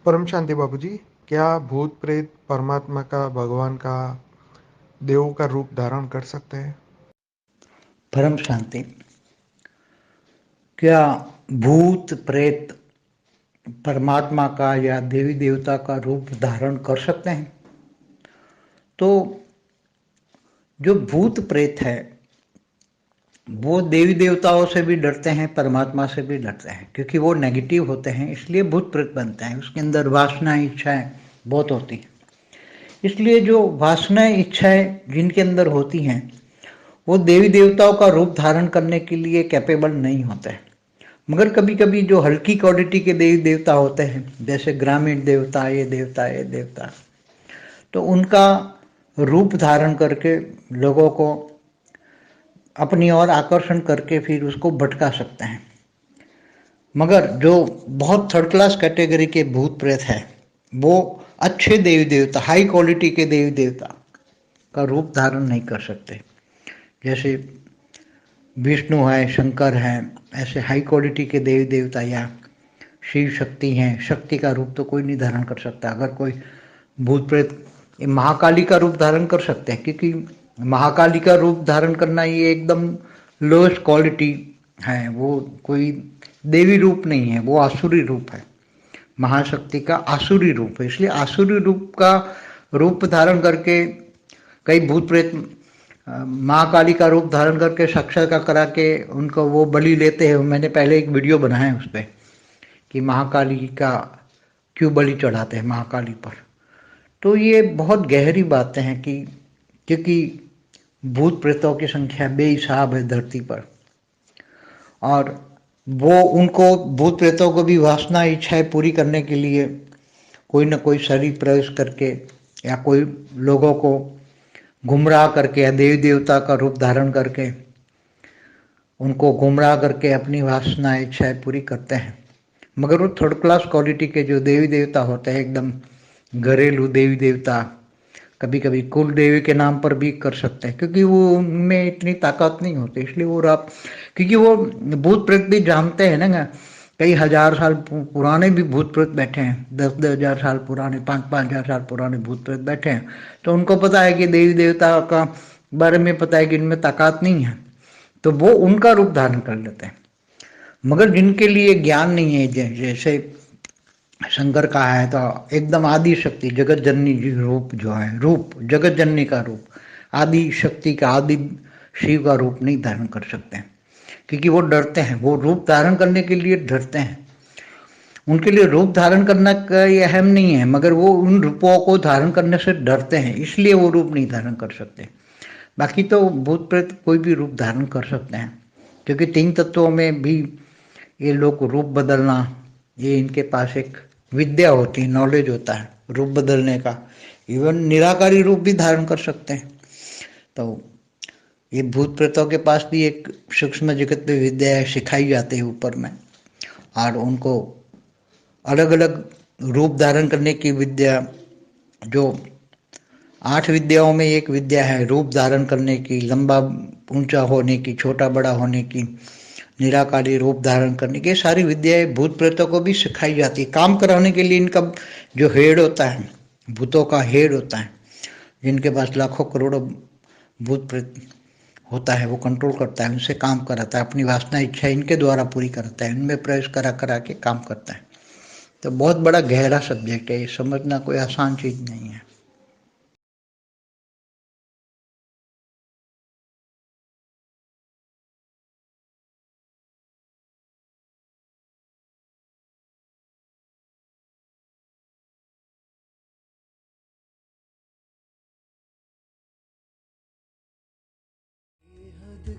परम शांति बाबूजी, क्या भूत प्रेत परमात्मा का, भगवान का, देवों का रूप धारण कर सकते हैं? परम शांति। क्या भूत प्रेत परमात्मा का या देवी देवता का रूप धारण कर सकते हैं? तो जो भूत प्रेत है वो देवी देवताओं से भी डरते हैं, परमात्मा से भी डरते हैं, क्योंकि वो नेगेटिव होते हैं, इसलिए भूत प्रेत बनते हैं। उसके अंदर वासना इच्छाएं बहुत होती हैं, इसलिए जो वासनाएं इच्छाएं जिनके अंदर होती हैं वो देवी देवताओं का रूप धारण करने के लिए कैपेबल नहीं होते हैं। मगर कभी कभी जो हल्की क्वालिटी के देवी देवता होते हैं, जैसे ग्रामीण देवता, ये देवता, ये देवता, तो उनका रूप धारण करके लोगों को अपनी ओर आकर्षण करके फिर उसको भटका सकते हैं। मगर जो बहुत थर्ड क्लास कैटेगरी के भूत प्रेत है वो अच्छे देवी देवता, हाई क्वालिटी के देवी देवता का रूप धारण नहीं कर सकते। जैसे विष्णु है, शंकर है, ऐसे हाई क्वालिटी के देवी देवता, या शिव शक्ति हैं, शक्ति का रूप तो कोई नहीं धारण कर सकता। अगर कोई भूत प्रेत महाकाली का रूप धारण कर सकते हैं, क्योंकि महाकाली का रूप धारण करना ये एकदम लोएस्ट क्वालिटी है, वो कोई देवी रूप नहीं है, वो आसुरी रूप है। महाशक्ति का आसुरी रूप है, इसलिए आसुरी रूप का रूप धारण करके कई भूत प्रेत महाकाली का रूप धारण करके साक्षात्कार करा के उनको वो बलि लेते हैं। मैंने पहले एक वीडियो बनाया है उस पर कि महाकाली का क्यों बलि चढ़ाते हैं महाकाली पर। तो ये बहुत गहरी बातें हैं कि क्योंकि भूत प्रेतों की संख्या बेहिसाब है धरती पर, और वो उनको भूत प्रेतों को भी वासना इच्छाएं पूरी करने के लिए कोई ना कोई शरीर प्रवेश करके या कोई लोगों को गुमराह करके या देवी देवता का रूप धारण करके उनको गुमराह करके अपनी वासना इच्छाएं पूरी करते हैं। मगर वो थर्ड क्लास क्वालिटी के जो देवी देवता होते हैं, एकदम घरेलू देवी देवता, कभी कभी कुल देवी के नाम पर भी कर सकते हैं, क्योंकि वो उनमें इतनी ताकत नहीं होती, इसलिए वो रात, क्योंकि वो भूत प्रेत भी जानते हैं ना, कई हजार साल पुराने भी भूत प्रेत बैठे हैं, 10,000 साल पुराने, 5,000 साल पुराने भूत प्रेत बैठे हैं, तो उनको पता है कि देवी देवता का बारे में पता है कि इनमें ताकत नहीं है, तो वो उनका रूप धारण कर लेते हैं। मगर जिनके लिए ज्ञान नहीं है, जैसे शंकर का है तो एकदम आदि शक्ति जगत जननी रूप जो है, रूप जगत जननी का रूप, आदि शक्ति का, आदि शिव का रूप नहीं धारण कर सकते हैं, क्योंकि वो डरते हैं, वो रूप धारण करने के लिए डरते हैं। उनके लिए रूप धारण करना कोई अहम नहीं है, मगर वो उन रूपों को धारण करने से डरते हैं, इसलिए वो रूप नहीं धारण कर सकते। बाकी तो भूत प्रेत कोई भी रूप धारण कर सकते हैं, क्योंकि तीन तत्वों में भी ये लोग रूप बदलना, ये इनके पास एक विद्या होती है, नॉलेज होता है रूप बदलने का। इवन निराकारी रूप भी धारण कर सकते हैं। तो ये भूत प्रेतों के पास भी एक सूक्ष्म जगत में विद्या सिखाई जाती है ऊपर में, और उनको अलग अलग रूप धारण करने की विद्या, जो 8 विद्याओं में एक विद्या है रूप धारण करने की, लंबा ऊंचा होने की, छोटा बड़ा होने की, निराकारी रूप धारण करने की, सारी विद्याएं भूत प्रेतों को भी सिखाई जाती है। काम कराने के लिए इनका जो हेड होता है, भूतों का हेड होता है, जिनके पास लाखों करोड़ों भूत प्रेत होता है, वो कंट्रोल करता है, उनसे काम कराता है, अपनी वासना इच्छा इनके द्वारा पूरी कराता है, इनमें प्रवेश करा करा के काम करता है। तो बहुत बड़ा गहरा सब्जेक्ट है, ये समझना कोई आसान चीज नहीं है।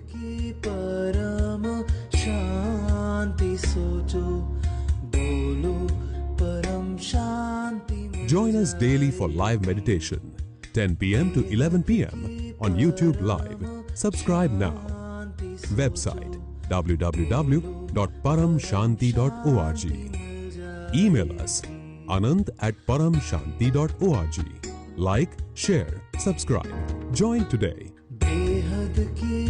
की परम शांति सोचो, बोलो परम शांति। Join us daily for live meditation, 10 p.m. to 11 p.m. on YouTube Live. Subscribe now. Website www.paramshanti.org. Email us anand@paramshanti.org. Like, share, subscribe. Join today. बेहद की